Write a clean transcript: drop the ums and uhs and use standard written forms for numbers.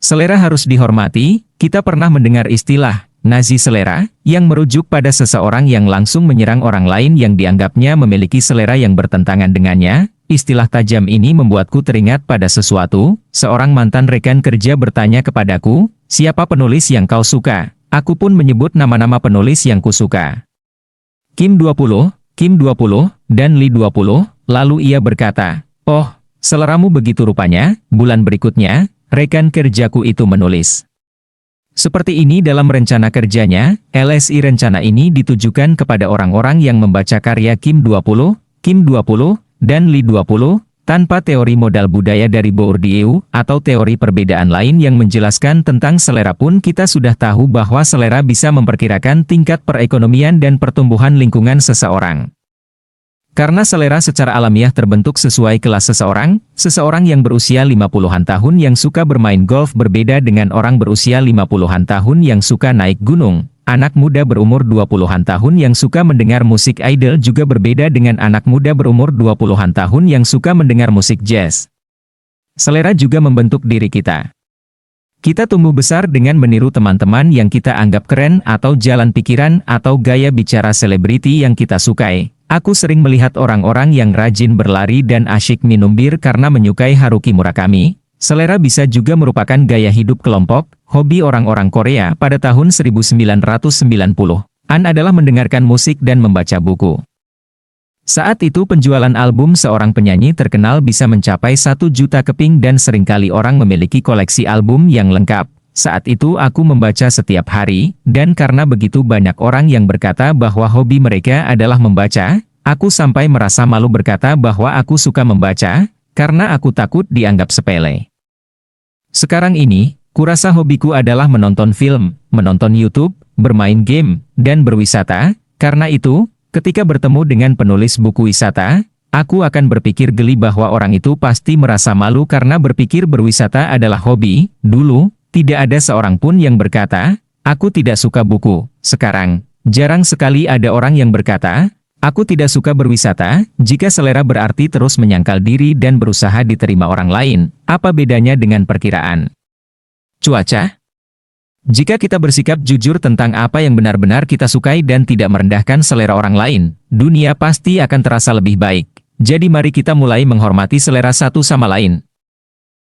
Selera harus dihormati. Kita pernah mendengar istilah Nazi selera, yang merujuk pada seseorang yang langsung menyerang orang lain yang dianggapnya memiliki selera yang bertentangan dengannya. Istilah tajam ini membuatku teringat pada sesuatu. Seorang mantan rekan kerja bertanya kepadaku, siapa penulis yang kau suka? Aku pun menyebut nama-nama penulis yang kusuka. Kim 20, Kim 20, dan Lee 20, lalu ia berkata, oh, seleramu begitu rupanya. Bulan berikutnya, rekan kerjaku itu menulis. Seperti ini dalam rencana kerjanya, LSI rencana ini ditujukan kepada orang-orang yang membaca karya Kim 20, Kim 20, dan Lee 20, tanpa teori modal budaya dari Bourdieu, atau teori perbedaan lain yang menjelaskan tentang selera pun kita sudah tahu bahwa selera bisa memperkirakan tingkat perekonomian dan pertumbuhan lingkungan seseorang. Karena selera secara alamiah terbentuk sesuai kelas seseorang, seseorang yang berusia 50-an tahun yang suka bermain golf berbeda dengan orang berusia 50-an tahun yang suka naik gunung. Anak muda berumur 20-an tahun yang suka mendengar musik idol juga berbeda dengan anak muda berumur 20-an tahun yang suka mendengar musik jazz. Selera juga membentuk diri kita. Kita tumbuh besar dengan meniru teman-teman yang kita anggap keren atau jalan pikiran atau gaya bicara selebriti yang kita sukai. Aku sering melihat orang-orang yang rajin berlari dan asyik minum bir karena menyukai Haruki Murakami. Selera bisa juga merupakan gaya hidup kelompok. Hobi orang-orang Korea pada tahun 1990-an adalah mendengarkan musik dan membaca buku. Saat itu penjualan album seorang penyanyi terkenal bisa mencapai 1 juta keping dan seringkali orang memiliki koleksi album yang lengkap. Saat itu aku membaca setiap hari, dan karena begitu banyak orang yang berkata bahwa hobi mereka adalah membaca, aku sampai merasa malu berkata bahwa aku suka membaca, karena aku takut dianggap sepele. Sekarang ini, kurasa hobiku adalah menonton film, menonton YouTube, bermain game, dan berwisata. Karena itu, ketika bertemu dengan penulis buku wisata, aku akan berpikir geli bahwa orang itu pasti merasa malu karena berpikir berwisata adalah hobi. Dulu, tidak ada seorang pun yang berkata, aku tidak suka buku. Sekarang, jarang sekali ada orang yang berkata, aku tidak suka berwisata. Jika selera berarti terus menyangkal diri dan berusaha diterima orang lain, apa bedanya dengan perkiraan cuaca? Jika kita bersikap jujur tentang apa yang benar-benar kita sukai dan tidak merendahkan selera orang lain, dunia pasti akan terasa lebih baik. Jadi mari kita mulai menghormati selera satu sama lain.